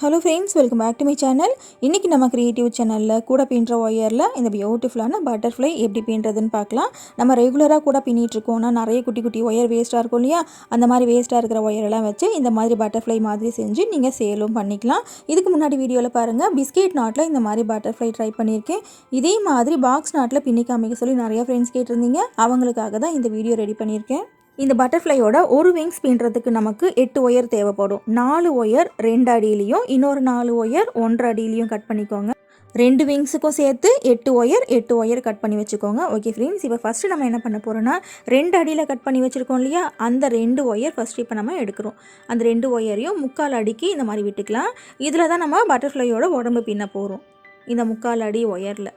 Hello friends, welcome back to my channel. இன்றைக்கி நம்ம creative சேனலில் கூட பின்னுற ஒயரில் இந்த பியூட்டிஃபுல்லான பட்டர்ஃப்ளை எப்படி பின்னுறதுன்னு பார்க்கலாம். நம்ம ரெகுலராக கூட பின்னிட்டுருக்கோம்னா நிறைய குட்டி குட்டி ஒயர் வேஸ்ட்டாக இருக்கும் இல்லையா? அந்த மாதிரி வேஸ்ட்டாக இருக்கிற ஒயரெல்லாம் வச்சு இந்த மாதிரி பட்டர்ஃப்ளை மாதிரி செஞ்சு நீங்கள் சேலும் பண்ணிக்கலாம். இதுக்கு முன்னாடி வீடியோவில் பாருங்கள், பிஸ்கெட் நாட்டில் இந்த மாதிரி பட்டர்ஃப்ளை ட்ரை பண்ணியிருக்கேன். இதே மாதிரி பாக்ஸ் நாட்டில் பின்னி காமிக்க சொல்லி நிறைய ஃப்ரெண்ட்ஸ் கேட்டிருந்தீங்க. அவங்களுக்காக தான் இந்த வீடியோ ரெடி பண்ணியிருக்கேன். இந்த பட்டர்ஃப்ளையோட ஒரு விங்ஸ் பின்னுறதுக்கு நமக்கு 8 ஒயர் தேவைப்படும். 4 ஒயர் 2 அடியிலையும் இன்னொரு 4 ஒயர் 1.5 அடியிலையும் கட் பண்ணிக்கோங்க. 2 விங்ஸுக்கும் சேர்த்து 8 ஒயர் கட் பண்ணி வச்சுக்கோங்க. ஓகே ஃப்ரெண்ட்ஸ், இப்போ ஃபஸ்ட்டு நம்ம என்ன பண்ண போகிறோன்னா 2 அடியில் கட் பண்ணி வச்சுருக்கோம் இல்லையா? அந்த 2 ஒயர் ஃபஸ்ட்டு இப்போ நம்ம எடுக்கிறோம். அந்த 2 ஒயரையும் 3/4 அடிக்கு இந்த மாதிரி விட்டுக்கலாம். இதில் தான் நம்ம பட்டர்ஃப்ளையோட உடம்பு பின்ன போகிறோம். இந்த 3/4 அடி ஒயரில்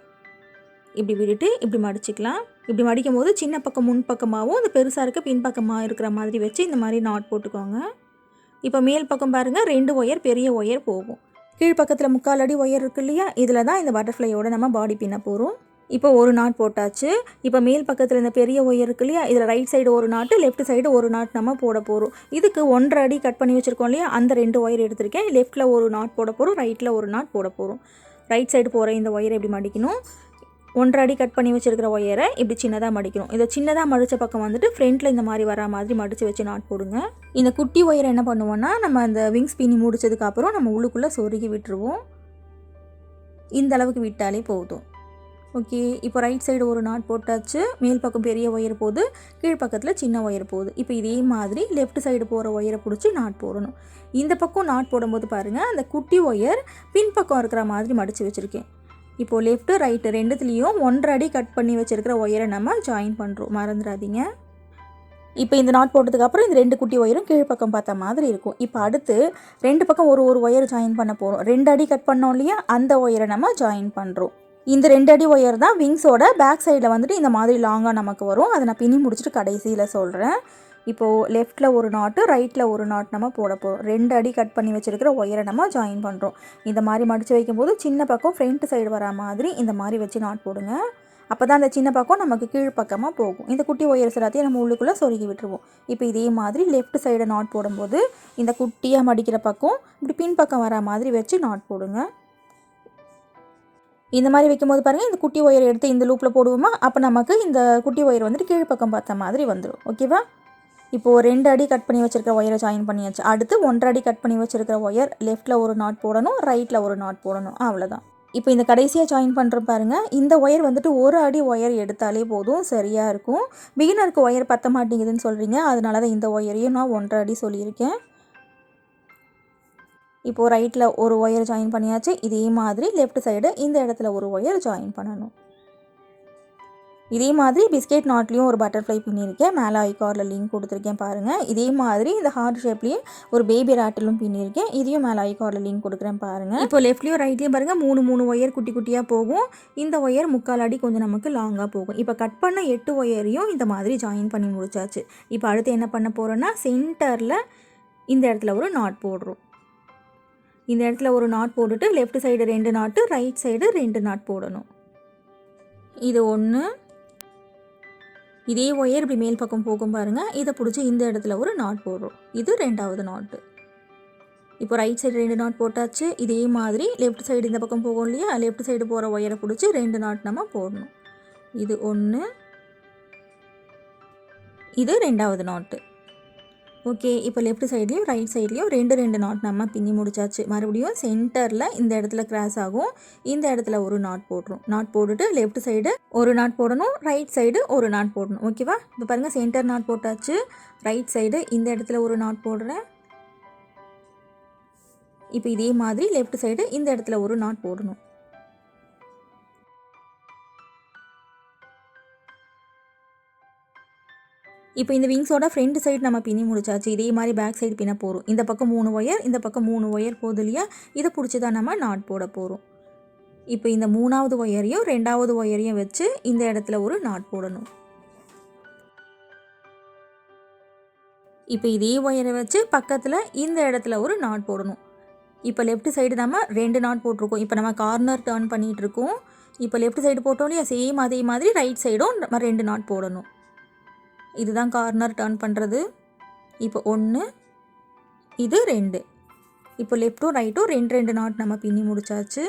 இப்படி விட்டுட்டு இப்படி மடிச்சிக்கலாம். இப்படி மடிக்கும் போது சின்ன பக்கம் முன் பக்கமாகவும் இந்த பெருசாக இருக்க பின் பக்கமாக இருக்கிற மாதிரி வச்சு இந்த மாதிரி நாட் போட்டுக்கோங்க. இப்போ மேல் பக்கம் பாருங்கள், 2 ஒயர் பெரிய ஒயர் போகும். கீழ்ப்பக்கத்தில் 3/4 அடி ஒயர் இருக்குது இல்லையா? இதில் தான் இந்த பட்டர்ஃப்ளையோட நம்ம பாடி பின்ன போகிறோம். இப்போ ஒரு நாட் போட்டாச்சு. இப்போ மேல் பக்கத்தில் இந்த பெரிய ஒயர் இருக்குது இல்லையா? இதில் ரைட் சைடு ஒரு நாட்டு, லெஃப்ட் சைடு ஒரு நாட் நம்ம போட போகிறோம். இதுக்கு 1.5 அடி கட் பண்ணி வச்சுருக்கோம் இல்லையா? அந்த 2 ஒயர் எடுத்திருக்கேன். லெஃப்ட்டில் ஒரு நாட் போட போகிறோம், ரைட்டில் ஒரு நாட் போட போகிறோம். ரைட் சைடு போகிற இந்த ஒயரை எப்படி மடிக்கணும்? 1.5 அடி கட் பண்ணி வச்சுருக்கிற ஒயரை இப்படி சின்னதாக மடிக்கணும். இதை சின்னதாக மடித்த பக்கம் வந்துட்டு ஃப்ரண்ட்டில் இந்த மாதிரி வரா மாதிரி மடித்து வச்சு நாட் போடுங்க. இந்த குட்டி ஒயரை என்ன பண்ணுவோன்னா, நம்ம அந்த விங்ஸ் பின்னி முடிச்சதுக்கப்புறம் நம்ம உள்ளுக்குள்ளே சொருகி விட்டுருவோம். இந்த அளவுக்கு விட்டாலே போதும். ஓகே, இப்போ ரைட் சைடு ஒரு நாட் போட்டாச்சு. மேல் பக்கம் பெரிய ஒயர் போகுது, கீழ்ப்பக்கத்தில் சின்ன ஒயர் போகுது. இப்போ இதே மாதிரி லெஃப்ட் சைடு போகிற ஒயரை பிடிச்சி நாட் போடணும். இந்த பக்கம் நாட் போடும்போது பாருங்கள், அந்த குட்டி ஒயர் பின்பக்கம் இருக்கிற மாதிரி மடித்து வச்சுருக்கேன். இப்போது லெஃப்ட்டு ரைட்டு ரெண்டுத்துலேயும் 1.5 அடி கட் பண்ணி வச்சுருக்கிற ஒயரை நம்ம ஜாயின் பண்ணுறோம், மறந்துடாதீங்க. இப்போ இந்த நாட் போட்டதுக்கப்புறம் இந்த 2 குட்டி ஒயரும் கீழ்ப்பக்கம் பார்த்த மாதிரி இருக்கும். இப்போ அடுத்து 2 பக்கம் ஒரு ஒயர் ஜாயின் பண்ண போகிறோம். 2 அடி கட் பண்ணோம் இல்லையா? அந்த ஒயரை நம்ம ஜாயின் பண்ணுறோம். இந்த 2 அடி ஒயர் தான் விங்ஸோட பேக் சைடில் வந்துட்டு இந்த மாதிரி லாங்காக நமக்கு வரும். அதை நான் பின்னி முடிச்சுட்டு கடைசியில் சொல்கிறேன். இப்போது லெஃப்ட்டில் ஒரு நாட்டு, ரைட்டில் ஒரு நாட் நம்ம போட போகிறோம். 2 அடி கட் பண்ணி வச்சுருக்கிற ஒயரை நம்ம ஜாயின் பண்ணுறோம். இந்த மாதிரி மடித்து வைக்கும்போது சின்ன பக்கம் ஃப்ரண்ட் சைடு வரா மாதிரி இந்த மாதிரி வச்சு நாட் போடுங்க. அப்போ தான் அந்த சின்ன பக்கம் நமக்கு கீழ் பக்கமாக போகும். இந்த குட்டி ஒயர்ஸ் எல்லாத்தையும் நம்ம உள்ளுக்குள்ளே சொருகி விட்டுருவோம். இப்போ இதே மாதிரி லெஃப்ட் சைடை நாட் போடும்போது இந்த குட்டியாக மடிக்கிற பக்கம் இப்படி பின் பக்கம் வரா மாதிரி வச்சு நாட் போடுங்க. இந்த மாதிரி வைக்கும்போது பாருங்கள், இந்த குட்டி ஒயர் எடுத்து இந்த லூப்பில் போடுவோமா? அப்போ நமக்கு இந்த குட்டி ஒயர் வந்துட்டு கீழ்ப்பக்கம் பார்த்த மாதிரி வந்துடும். ஓகேவா? இப்போது 2 அடி கட் பண்ணி வச்சுருக்கிற ஒயரை ஜாயின் பண்ணியாச்சு. அடுத்து 1.5 அடி கட் பண்ணி வச்சுருக்கிற ஒயர் லெஃப்ட்டில் ஒரு நாட் போடணும், ரைட்டில் ஒரு நாட் போடணும். அவ்வளோதான். இப்போ இந்த கடைசியாக ஜாயின் பண்ணுற பாருங்கள், இந்த ஒயர் வந்துட்டு 1 அடி ஒயர் எடுத்தாலே போதும், சரியாக இருக்கும். பிகினருக்கு ஒயர் பற்ற மாட்டேங்குதுன்னு சொல்கிறீங்க, அதனால தான் இந்த ஒயரையும் நான் 1.5 அடி சொல்லியிருக்கேன். இப்போது ரைட்டில் ஒரு ஒயர் ஜாயின் பண்ணியாச்சு. இதே மாதிரி லெஃப்ட் சைடு இந்த இடத்துல ஒரு ஒயர் ஜாயின் பண்ணணும். இதே மாதிரி பிஸ்கெட் நாட்லேயும் ஒரு பட்டர்ஃப்ளை பின்னியிருக்கேன். மேலே ஐகார்டில் லிங்க் கொடுத்துருக்கேன் பாருங்கள். இதே மாதிரி இந்த ஹார்ட் ஷேப்லேயும் ஒரு பேபி ராட்டிலும் பின்னியிருக்கேன். இதையும் மேலே ஐகார்டில் லிங்க் கொடுக்குறேன் பாருங்கள். இப்போ லெஃப்ட்லேயும் ரைட்லேயும் பாருங்கள், 3 ஒயர் குட்டி குட்டியாக போகும். இந்த ஒயர் 3/4 அடி கொஞ்சம் நமக்கு லாங்காக போகும். இப்போ கட் பண்ண 8 ஒயரையும் இந்த மாதிரி ஜாயின் பண்ணி முடிச்சாச்சு. இப்போ அடுத்து என்ன பண்ண போகிறோன்னா, சென்டரில் இந்த இடத்துல ஒரு நாட் போடுறோம். இந்த இடத்துல ஒரு நாட் போட்டுட்டு லெஃப்ட் சைடு 2 நாட்டு, ரைட் சைடு 2 நாட் போடணும். இது 1. இதே ஒயர் இப்படி மேல் பக்கம் போகும் பாருங்கள், இதை பிடிச்சி இந்த இடத்துல ஒரு நாட் போடுறோம். இது 2வது நாட்டு. இப்போ ரைட் சைடு 2 நாட் போட்டாச்சு. இதே மாதிரி லெஃப்ட் சைடு இந்த பக்கம் போகும் இல்லையா? லெஃப்ட் சைடு போகிற ஒயரை பிடிச்சி 2 நாட் நம்ம போடணும். இது 1, இது 2வது நாட்டு. ஓகே, இப்போ லெஃப்ட் சைட்லேயும் ரைட் சைட்லேயும் 2 நாட் நம்ம பின்னி முடிச்சாச்சு. மறுபடியும் சென்டரில் இந்த இடத்துல கிராஸ் ஆகும், இந்த இடத்துல ஒரு நாட் போடுறோம். நாட் போட்டுட்டு லெஃப்ட் சைடு ஒரு நாட் போடணும், ரைட் சைடு ஒரு நாட் போடணும். ஓகேவா? இப்போ பாருங்கள், சென்டர் நாட் போட்டாச்சு. ரைட் சைடு இந்த இடத்துல ஒரு நாட் போடுறேன். இப்போ இதே மாதிரி லெஃப்ட் சைடு இந்த இடத்துல ஒரு நாட் போடணும். இப்போ இந்த விங்ஸோட ஃப்ரண்ட் சைடு நம்ம பின்னி முடிச்சாச்சு. இதே மாதிரி பேக் சைடு பின்ன போகிறோம். இந்த பக்கம் 3 ஒயர், இந்த பக்கம் 3 ஒயர் போகுது இல்லையா? இதை பிடிச்சி தான் நம்ம நாட் போட போகிறோம். இப்போ இந்த 3வது ஒயரையும் 2வது ஒயரையும் வச்சு இந்த இடத்துல ஒரு நாட் போடணும். இப்போ இதே ஒயரை வச்சு பக்கத்தில் இந்த இடத்துல ஒரு நாட் போடணும். இப்போ லெஃப்ட் சைடு நம்ம 2 நாட் போட்டிருக்கோம். இப்போ நம்ம கார்னர் டர்ன் பண்ணிகிட்டு இருக்கோம். இப்போ லெஃப்ட் சைடு போட்டோம் இல்லையா? சேம் அதே மாதிரி ரைட் சைடும் நம்ம 2 நாட் போடணும். இதுதான் கார்னர் டர்ன் பண்ணுறது. இப்போ 1, இது 2. இப்போ லெஃப்ட்டும் ரைட்டும் 2 நாட் நம்ம பின்னி முடிச்சாச்சு.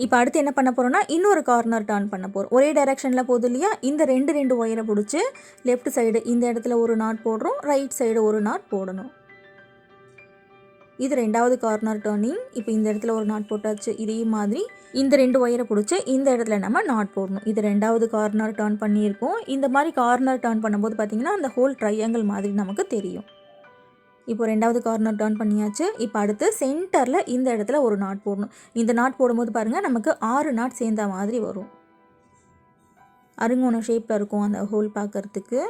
இப்போ அடுத்து என்ன பண்ண போகிறோம்னா இன்னொரு கார்னர் டர்ன் பண்ண போகிறோம். ஒரே டைரெக்ஷனில் போகுது இல்லையா, இந்த 2 ஒயரை பிடிச்சி லெஃப்ட் சைடு இந்த இடத்துல ஒரு நாட் போடுறோம், ரைட் சைடு ஒரு நாட் போடணும். இது 2வது கார்னர் டர்னிங். இப்போ இந்த இடத்துல ஒரு நாட் போட்டாச்சு. இதே மாதிரி இந்த 2 ஒயரை பிடிச்சி இந்த இடத்துல நம்ம நாட் போடணும். இது 2வது கார்னர் டர்ன் பண்ணியிருக்கோம். இந்த மாதிரி கார்னர் டர்ன் பண்ணும்போது பார்த்திங்கன்னா அந்த ஹோல் ட்ரையாங்கிள் மாதிரி நமக்கு தெரியும். இப்போ 2வது கார்னர் டர்ன் பண்ணியாச்சு. இப்போ அடுத்து சென்டரில் இந்த இடத்துல ஒரு நாட் போடணும். இந்த நாட் போடும்போது பாருங்கள் நமக்கு 6 நாட் சேர்ந்த மாதிரி வரும். அருங்கோண ஷேப்பில் இருக்கும் அந்த ஹோல் பார்க்குறதுக்கு.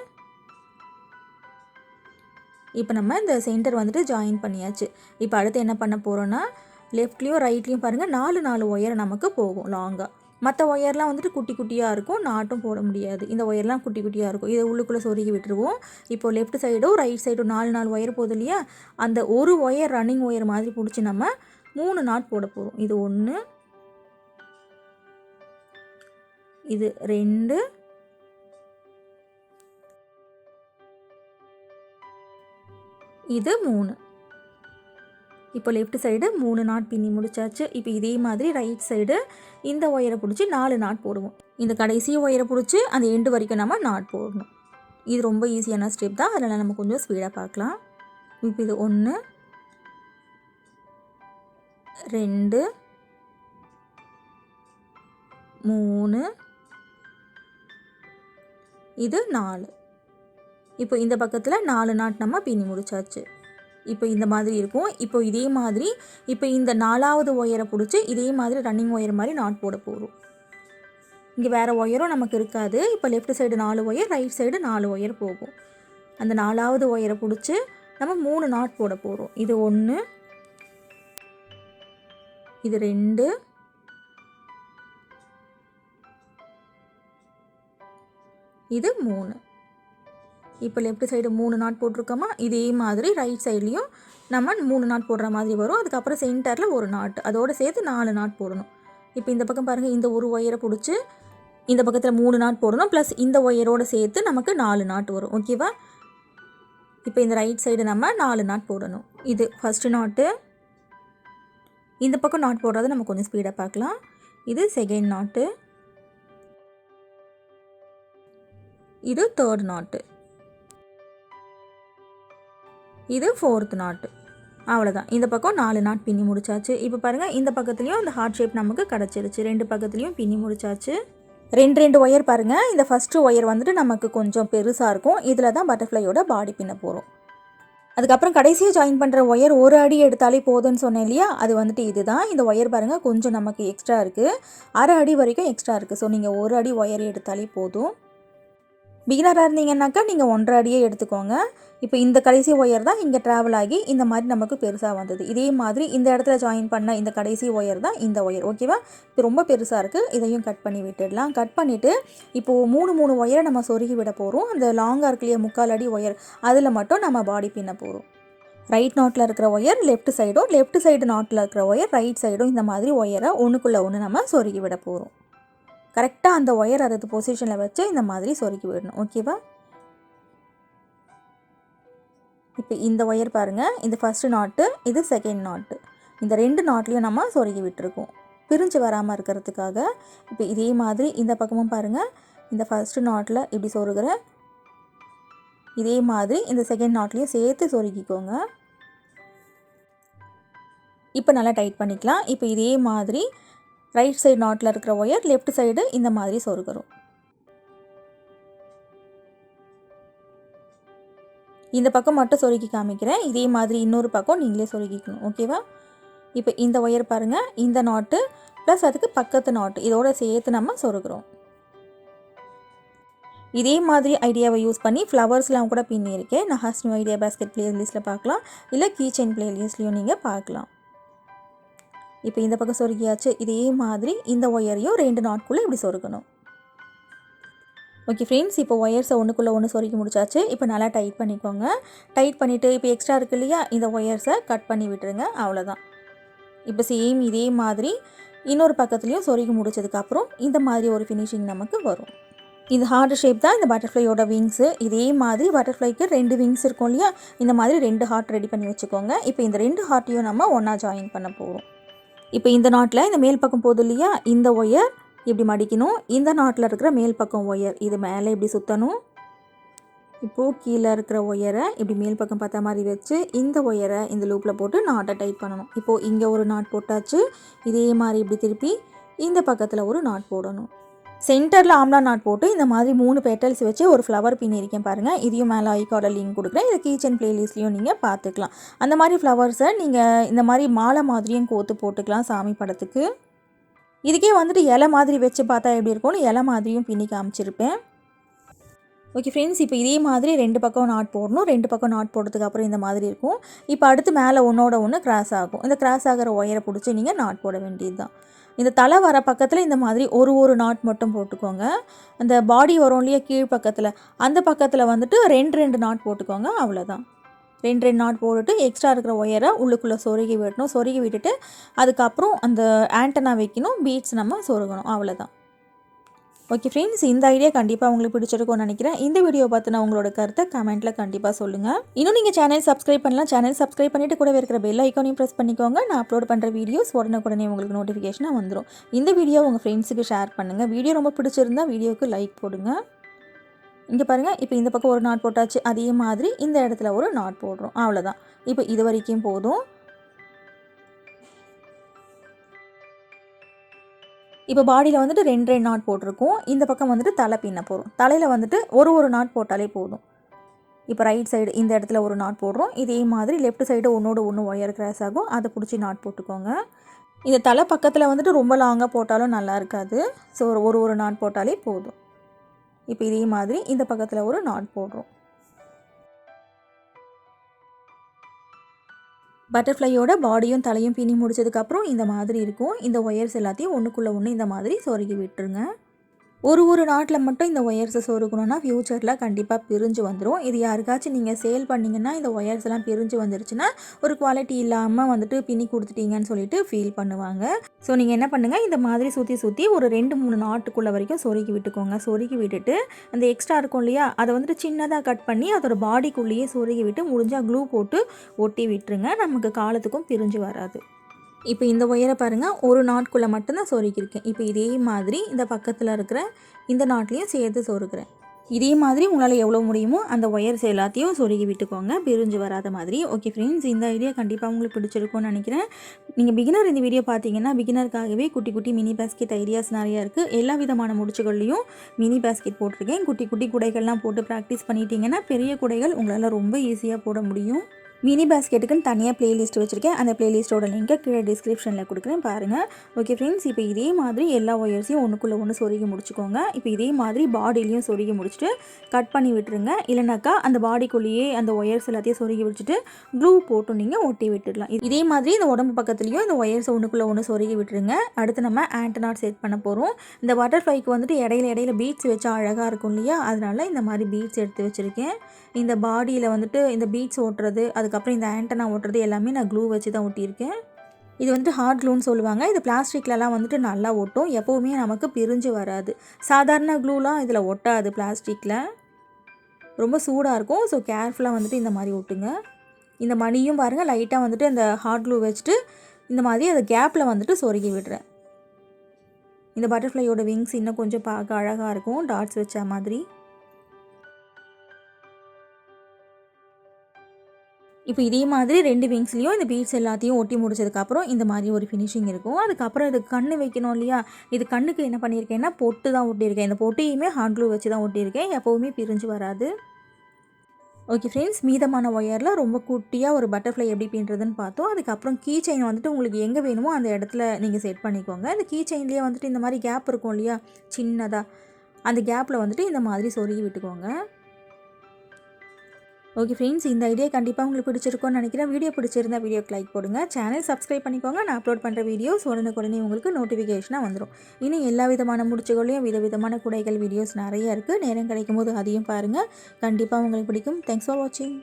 இப்போ நம்ம இந்த சென்டர் வந்துட்டு ஜாயின் பண்ணியாச்சு. இப்போ அடுத்து என்ன பண்ண போகிறோன்னா லெஃப்ட்லேயும் ரைட்லேயும் பாருங்கள் 4 ஒயர் நமக்கு போகும் லாங்காக. மற்ற ஒயர்லாம் வந்துட்டு குட்டி குட்டியாக இருக்கும், நாட்டும் போட முடியாது. இந்த ஒயர்லாம் குட்டி குட்டியாக இருக்கும், இதை உள்ளுக்குள்ளே சொருகி விட்டுருவோம். இப்போது லெஃப்ட் சைடும் ரைட் சைடும் 4 ஒயர் போகுது இல்லையா, அந்த ஒரு ஒயர் ரன்னிங் ஒயர் மாதிரி பிடிச்சி நம்ம 3 நாட் போட போகிறோம். இது 1, இது 2, இது 3. இப்போ லெஃப்ட் சைடு 3 நாட் பின்னி முடிச்சாச்சு. இப்போ இதே மாதிரி ரைட் சைடு இந்த ஒயரை பிடிச்சி 4 நாட் போடுவோம். இந்த கடைசி ஒயரை பிடிச்சி அந்த எண்டு வரைக்கும் நம்ம நாட் போடணும். இது ரொம்ப ஈஸியான ஸ்டெப் தான், அதனால் நம்ம கொஞ்சம் ஸ்பீடாக பார்க்கலாம். இப்போ இது 1, 2, 3, இது 4. இப்போ இந்த பக்கத்தில் 4 நாட் நம்ம பின்னி முடிச்சாச்சு. இப்போ இந்த மாதிரி இருக்கும். இப்போ இதே மாதிரி இப்போ இந்த 4வது ஒயரை பிடிச்சி இதே மாதிரி ரன்னிங் ஒயர் மாதிரி நாட் போட போகிறோம். இங்கே வேறு ஒயரும் நமக்கு இருக்காது. இப்போ left side 4 wire, right side 4 wire போகும். அந்த 4வது ஒயரை பிடிச்சி நம்ம 3 நாட் போட போகிறோம். இது 1, இது 2, இது 3. இப்போ லெஃப்ட் சைடு 3 நாட் போட்டிருக்கோமா, இதே மாதிரி ரைட் சைட்லேயும் நம்ம 3 நாட் போடுற மாதிரி வரும். அதுக்கப்புறம் சென்டரில் ஒரு நாட், அதோடு சேர்த்து 4 நாட் போடணும். இப்போ இந்த பக்கம் பாருங்கள், இந்த ஒரு ஒயரை பிடிச்சி இந்த பக்கத்தில் 3 நாட் போடணும், ப்ளஸ் இந்த ஒயரோடு சேர்த்து நமக்கு 4 நாட் வரும். ஓகேவா? இப்போ இந்த ரைட் சைடு நம்ம 4 நாட் போடணும். இது ஃபஸ்ட்டு நாட்டு. இந்த பக்கம் நாட் போடுறத நம்ம கொஞ்சம் ஸ்பீடாக பார்க்கலாம். இது செகண்ட் நாட்டு, இது தேர்ட் நாட்டு, இது 4th நாட்டு. அவ்வளோதான். இந்த பக்கம் 4 நாட் பின்னி முடிச்சாச்சு. இப்போ பாருங்கள், இந்த பக்கத்துலேயும் அந்த ஹார்ட் ஷேப் நமக்கு கிடச்சிருச்சு. 2 பக்கத்துலேயும் பின்னி முடிச்சாச்சு. 2 ஒயர் பாருங்கள். இந்த ஃபஸ்ட்டு ஒயர் வந்துட்டு நமக்கு கொஞ்சம் பெருசாக இருக்கும். இதில் தான் பட்டர்ஃப்ளையோட பாடி பின்ன போகிறோம். அதுக்கப்புறம் கடைசியாக ஜாயின் பண்ணுற ஒயர் ஒரு அடி எடுத்தாலே போதும்னு சொன்னேன் இல்லையா, அது வந்துட்டு இது தான். இந்த ஒயர் பாருங்கள் கொஞ்சம் நமக்கு எக்ஸ்ட்ரா இருக்குது, அரை அடி வரைக்கும் எக்ஸ்ட்ரா இருக்குது. ஸோ நீங்கள் ஒரு அடி ஒயர் எடுத்தாலே போதும். பிகினராக இருந்தீங்கன்னாக்கா நீங்கள் 1.5 அடியே எடுத்துக்கோங்க. இப்போ இந்த கடைசி ஒயர் தான் இங்கே ட்ராவல் ஆகி இந்த மாதிரி நமக்கு பெருசாக வந்தது. இதே மாதிரி இந்த இடத்துல ஜாயின் பண்ண இந்த கடைசி ஒயர் தான் இந்த ஒயர். ஓகேவா? இது ரொம்ப பெருசாக இருக்குது, இதையும் கட் பண்ணி விட்டுடலாம். கட் பண்ணிவிட்டு இப்போது 3 ஒயரை நம்ம சொருகி விட போகிறோம். அந்த லாங்காக இருக்கு இல்லையா 3/4 அடி ஒயர், அதில் மட்டும் நம்ம பாடி பின்ன போகிறோம். ரைட் நாட்டில் இருக்கிற ஒயர் லெஃப்ட் சைடும், லெஃப்ட் சைடு நாட்டில் இருக்கிற ஒயர் ரைட் சைடும், இந்த மாதிரி ஒயரை ஒன்றுக்குள்ளே ஒன்று நம்ம சொருகி விட போகிறோம். கரெக்டாக அந்த ஒயர் அதது பொசிஷனில் வச்சு இந்த மாதிரி சொருகி விடணும். ஓகேவா? இப்போ இந்த ஒயர் பாருங்கள், இது ஃபஸ்ட்டு நாட்டு, இது செகண்ட் நாட்டு. இந்த 2 நாட்லேயும் நம்ம சொருகி விட்டுருக்கோம் பிரிஞ்சு வராமல் இருக்கிறதுக்காக. இப்போ இதே மாதிரி இந்த பக்கமும் பாருங்கள், இந்த ஃபஸ்ட்டு நாட்டில் இப்படி சொருகிற இதே மாதிரி இந்த செகண்ட் நாட்லேயும் சேர்த்து சொருகிக்கோங்க. இப்போ நல்லா டைட் பண்ணிக்கலாம். இப்போ இதே மாதிரி ரைட் சைடு நாட்டில் இருக்கிற ஒயர் லெஃப்ட் சைடு இந்த மாதிரி சொருகிறோம். இந்த பக்கம் மட்டும் சொருகி காமிக்கிறேன், இதே மாதிரி இன்னொரு பக்கம் நீங்களே சொருகிக்கணும். ஓகேவா? இப்போ இந்த ஒயர் பாருங்கள், இந்த நாட்டு ப்ளஸ் அதுக்கு பக்கத்து நாட்டு இதோட சேர்த்து நம்ம சொருகிறோம். இதே மாதிரி ஐடியாவை யூஸ் பண்ணி ஃப்ளவர்ஸ்லாம் கூட பின்னியிருக்கேன். நகாஸ் நியூ ஐடியா பாஸ்கெட் பிளேலிஸ்ட்டில் பார்க்கலாம், இல்லை கீச்செயின் பிளேலிஸ்ட்லேயும் நீங்கள் பார்க்கலாம். இப்போ இந்த பக்கம் சொருகியாச்சு. இதே மாதிரி இந்த ஒயரையும் 2 நாட்குள்ளே இப்படி சொருகணும். ஓகே ஃப்ரெண்ட்ஸ், இப்போ ஒயர்ஸை ஒன்றுக்குள்ளே ஒன்று சொருகி முடிச்சாச்சு. இப்போ நல்லா டைட் பண்ணிக்கோங்க. டைட் பண்ணிவிட்டு இப்போ எக்ஸ்ட்ரா இருக்குது இல்லையா, இந்த ஒயர்ஸை கட் பண்ணி விட்டுருங்க. அவ்வளோதான். இப்போ சேம் இதே மாதிரி இன்னொரு பக்கத்துலேயும் சொருகி முடிச்சதுக்கப்புறம் இந்த மாதிரி ஒரு ஃபினிஷிங் நமக்கு வரும். இது ஹார்ட் ஷேப் தான் இந்த பட்டர்ஃப்ளையோட விங்ஸு. இதே மாதிரி பட்டர்ஃப்ளைக்கு 2 விங்ஸ் இருக்கும் இல்லையா, இந்த மாதிரி 2 ஹார்ட் ரெடி பண்ணி வச்சுக்கோங்க. இப்போ இந்த 2 ஹார்ட்டையும் நம்ம ஒன்றா ஜாயின் பண்ண போகிறோம். இப்போ இந்த நாட்டில் இந்த மேல் பக்கம் போகுது இல்லையா, இந்த ஒயர் இப்படி மடிக்கணும். இந்த நாட்டில் இருக்கிற மேல் பக்கம் ஒயர் இது மேலே இப்படி சுற்றணும். இப்போது கீழே இருக்கிற ஒயரை இப்படி மேல் பக்கம் பார்த்தா மாதிரி வச்சு இந்த ஒயரை இந்த லூப்பில் போட்டு நாட்டை டைட் பண்ணணும். இப்போது இங்கே ஒரு நாட் போட்டாச்சு. இதே மாதிரி இப்படி திருப்பி இந்த பக்கத்தில் ஒரு நாட் போடணும். சென்டரில் ஆம்லா நாட் போட்டு இந்த மாதிரி 3 பெட்டல்ஸ் வச்சு ஒரு ஃப்ளவர் பின்னிருக்கேன் பாருங்கள். இதையும் மேலே ஐகார்ட லிங்க் கொடுக்குறேன். இது கிச்சன் பிளேலிஸ்ட்லேயும் நீங்கள் பார்த்துக்கலாம். அந்த மாதிரி ஃப்ளவர்ஸை நீங்கள் இந்த மாதிரி மாலை மாதிரியும் கோத்து போட்டுக்கலாம் சாமி படத்துக்கு. இதுக்கே வந்துட்டு இலை மாதிரி வச்சு பார்த்தா எப்படி இருக்கும்னு இலை மாதிரியும் பின்னி காமிச்சிருப்பேன். ஓகே ஃப்ரெண்ட்ஸ், இப்போ இதே மாதிரி 2 பக்கம் நாட் போடணும். 2 பக்கம் நாட் போடுறதுக்கு அப்புறம் இந்த மாதிரி இருக்கும். இப்போ அடுத்து மேலே ஒன்றோட ஒன்று கிராஸ் ஆகும். இந்த கிராஸ் ஆகிற ஒயரை பிடிச்சி நீங்கள் நாட் போட வேண்டியது தான். இந்த தலை வர பக்கத்தில் இந்த மாதிரி ஒரு நாட் மட்டும் போட்டுக்கோங்க. அந்த பாடி வரும் இல்லையா கீழ் பக்கத்தில், அந்த பக்கத்தில் வந்துட்டு 2 நாட் போட்டுக்கோங்க. அவ்வளோதான். 2 நாட் போட்டுட்டு எக்ஸ்ட்ரா இருக்கிற ஒயரை உள்ளுக்குள்ளே சொருகி விடணும். சொருகி விட்டுட்டு அதுக்கப்புறம் அந்த ஆண்டனா வைக்கணும். பீட்ஸ் நம்ம சொருகணும். அவ்வளோதான். ஓகே ஃப்ரெண்ட்ஸ், இந்த ஐடியா கண்டிப்பாக உங்களுக்கு பிடிச்சிருக்கும்னு நினைக்கிறேன். இந்த வீடியோ பார்த்துனா உங்களோட கருத்தை கமெண்ட்டில் கண்டிப்பாக சொல்லுங்கள். இன்னும் நீங்கள் சேனல் சப்ஸ்கிரைப் பண்ணலாம். சேனல் சப்ஸ்கிரைப் பண்ணிவிட்டு கூட இருக்கிற பெல் ஐக்கானையும் ப்ரெஸ் பண்ணிக்கோங்க. நான் அப்லோட் பண்ணுற வீடியோஸ் உடனே உங்களுக்கு நோட்டிஃபிகேஷனாக வந்துடும். இந்த வீடியோ உங்கள் ஃப்ரெண்ட்ஸுக்கு ஷேர் பண்ணுங்கள். வீடியோ ரொம்ப பிடிச்சிருந்தா வீடியோவுக்கு லைக் போடுங்க. இங்கே பாருங்கள், இப்போ இந்த பக்கம் ஒரு நாட் போட்டாச்சு. அதே மாதிரி இந்த இடத்துல ஒரு நாட் போடுறோம். அவ்வளோதான். இப்போ இது வரைக்கும் போதும். இப்போ பாடியில் வந்துட்டு 2 நாட் போட்டிருக்கோம். இந்த பக்கம் வந்துட்டு தலை பின்ன போகிறோம். தலையில் வந்துட்டு ஒரு நாட் போட்டாலே போதும். இப்போ ரைட் சைடு இந்த இடத்துல ஒரு நாட் போடுறோம். இதே மாதிரி லெஃப்ட் சைடு ஒன்றோட ஒன்று ஒயர் கிராஸ் ஆகும். அதை பிடிச்சி நாட் போட்டுக்கோங்க. இந்த தலை பக்கத்தில் வந்துட்டு ரொம்ப லாங்காக போட்டாலும் நல்லா இருக்காது. ஸோ ஒரு நாட் போட்டாலே போதும். இப்போ இதே மாதிரி இந்த பக்கத்தில் ஒரு நாட் போடுறோம். பட்டர்ஃப்ளையோட பாடியும் தலையும் பின்னி முடிச்சதுக்கப்புறம் இந்த மாதிரி இருக்கும். இந்த ஒயர்ஸ் எல்லாத்தையும் ஒன்றுக்குள்ளே ஒன்று இந்த மாதிரி சொருகி விட்டுருங்க. ஒரு நாட்டில் மட்டும் இந்த ஒயர்ஸை சொருகணுன்னா ஃப்யூச்சரில் கண்டிப்பாக பிரிஞ்சு வந்துடும். இது யாருக்காச்சும் நீங்கள் சேல் பண்ணிங்கன்னா இந்த ஒயர்ஸ் எல்லாம் பிரிஞ்சு வந்துருச்சுன்னா ஒரு குவாலிட்டி இல்லாமல் வந்துட்டு பின்னி கொடுத்துட்டீங்கன்னு சொல்லிட்டு ஃபீல் பண்ணுவாங்க. ஸோ நீங்கள் என்ன பண்ணுங்கள், இந்த மாதிரி சுற்றி ஒரு 2-3 நாட்டுக்குள்ளே வரைக்கும் சொருகி விட்டுக்கோங்க. சொருகி விட்டுட்டு அந்த எக்ஸ்ட்ரா இருக்கும் இல்லையா, அதை வந்துட்டு சின்னதாக கட் பண்ணி அதோட பாடிக்குள்ளேயே சொருகி விட்டு முடிஞ்சால் க்ளூ போட்டு ஒட்டி விட்டுருங்க. நமக்கு காலத்துக்கும் பிரிஞ்சு வராது. இப்போ இந்த ஒயரை பாருங்கள், ஒரு நாட்குள்ளே மட்டும்தான் சொருகியிருக்கேன். இப்போ இதே மாதிரி இந்த பக்கத்தில் இருக்கிற இந்த நாட்லேயும் சேர்த்து சொருகிறேன். இதே மாதிரி உங்களால் எவ்வளோ முடியுமோ அந்த ஒயர்ஸ் எல்லாத்தையும் சொருகி விட்டுக்கோங்க, பிரிஞ்சு வராத மாதிரி. ஓகே ஃப்ரெண்ட்ஸ், இந்த ஐடியா கண்டிப்பாக உங்களுக்கு பிடிச்சிருக்கும்னு நினைக்கிறேன். நீங்கள் பிகினர் இந்த வீடியோ பார்த்தீங்கன்னா பிகினருக்காகவே குட்டி மினி பாஸ்கெட் ஐடியாஸ் நிறையா இருக்குது. எல்லா விதமான முடிச்சுகள்லையும் மினி பாஸ்கெட் போட்டிருக்கேன். குட்டி குடைகள்லாம் போட்டு ப்ராக்டிஸ் பண்ணிட்டீங்கன்னா பெரிய குடைகள் உங்களால் ரொம்ப ஈஸியாக போட முடியும். மினி பாஸ்கெட்டுக்குன்னு தனியாக பிளேலிஸ்ட் வச்சுருக்கேன். அந்த பிளேலிஸ்ட்டோட லிங்கை கீழே டிஸ்கிரிப்ஷனில் கொடுக்குறேன் பாருங்கள். ஓகே ஃப்ரெண்ட்ஸ், இப்போ இதே மாதிரி எல்லா ஒயர்ஸையும் ஒன்றுக்குள்ளே ஒன்று சொருகி முடிச்சுக்கோங்க. இப்போ இதே மாதிரி பாடியிலையும் சொருகி முடிச்சுட்டு கட் பண்ணி விட்டுருங்க. இல்லைனாக்கா அந்த பாடிக்குள்ளேயே அந்த ஒயர்ஸ் எல்லாத்தையும் சொருகி வச்சுட்டு க்ளூ போட்டு நீங்கள் ஒட்டி விட்டுடலாம். இதே மாதிரி இந்த உடம்பு பக்கத்துலேயும் இந்த ஒயர்ஸை ஒன்றுக்குள்ளே ஒன்று சொருகி விட்டுருங்க. அடுத்து நம்ம ஆண்டனா செட் பண்ண போகிறோம். இந்த பட்டர்ஃப்ளைக்கு வந்துட்டு இடையில பீட்ஸ் வச்சா அழகாக இருக்கும் இல்லையா, அதனால இந்த மாதிரி பீட்ஸ் எடுத்து வச்சுருக்கேன். இந்த பாடியில் வந்துட்டு இந்த பீட்ஸ் ஓட்டுறது, அதுக்கப்புறம் இந்த ஆண்டனா ஓட்டுறது எல்லாமே நான் க்ளூ வச்சு தான் ஒட்டியிருக்கேன். இது வந்துட்டு ஹார்ட் க்ளூன்னு சொல்லுவாங்க. இது பிளாஸ்டிக்லலாம் வந்துட்டு நல்லா ஒட்டும். எப்போவுமே நமக்கு பிரிஞ்சு வராது. சாதாரண க்ளூலாம் இதில் ஒட்டாது. பிளாஸ்டிக்கில் ரொம்ப சூடாக இருக்கும். ஸோ கேர்ஃபுல்லாக வந்துட்டு இந்த மாதிரி ஒட்டுங்க. இந்த மணியும் பாருங்கள், லைட்டாக வந்துட்டு இந்த ஹார்ட் க்ளூ வச்சுட்டு இந்த மாதிரி அந்த கேப்பில் வந்துட்டு சொருகி விடுறேன். இந்த பட்டர்ஃப்ளையோட விங்ஸ் இன்னும் கொஞ்சம் பார்க்க அழகாக இருக்கும், டாட்ஸ் வச்ச மாதிரி. இப்போ இதே மாதிரி 2 விங்ஸ்லேயும் இந்த பீட்ஸ் எல்லாத்தையும் ஒட்டி முடிச்சதுக்கப்புறம் இந்த மாதிரி ஒரு ஃபினிஷிங் இருக்கும். அதுக்கப்புறம் இது கண்ணு வைக்கணும் இல்லையா, இது கண்ணுக்கு என்ன பண்ணியிருக்கேன்னா பொட்டு தான் ஒட்டியிருக்கேன். இந்த பொட்டையுமே ஹார்ட் க்ளூ வச்சு தான் ஒட்டியிருக்கேன். எப்போவுமே பிரிஞ்சு வராது. ஓகே ஃப்ரெண்ட்ஸ், மீதமான ஒயரில் ரொம்ப குட்டியாக ஒரு பட்டர்ஃப்ளை எப்படி பின்னுறதுன்னு பார்த்தோம். அதுக்கப்புறம் கீ செயின் வந்துட்டு உங்களுக்கு எங்கே வேணுமோ அந்த இடத்துல நீங்கள் செட் பண்ணிக்கோங்க. இந்த கீ செயின்லேயே வந்துட்டு இந்த மாதிரி கேப் இருக்கும் இல்லையா சின்னதாக, அந்த கேப்பில் வந்துட்டு இந்த மாதிரி சொருகி விட்டுக்கோங்க. ஓகே ஃப்ரெண்ட்ஸ், இந்த ஐடியா கண்டிப்பாக உங்களுக்கு பிடிச்சிருக்கும்னு நினைக்கிறேன். வீடியோ பிடிச்சிருந்தா வீடியோக்கு லைக் போடுங்க. சேனல் சப்ஸ்கிரைப் பண்ணிக்கோங்க. நான் அப்லோட் பண்ணுற வீடியோஸ் உடனே உங்களுக்கு நோட்டிஃபிகேஷனாக வந்துடும். இன்னும் எல்லா விதமான முடிச்சுகளையும் விதவிதமான குடைகள் வீடியோஸ் நிறைய இருக்குது. நேரம் கிடைக்கும் போது அதையும் பாருங்கள். கண்டிப்பாக உங்களுக்கு பிடிக்கும். தேங்க்ஸ் ஃபார் வாட்சிங்.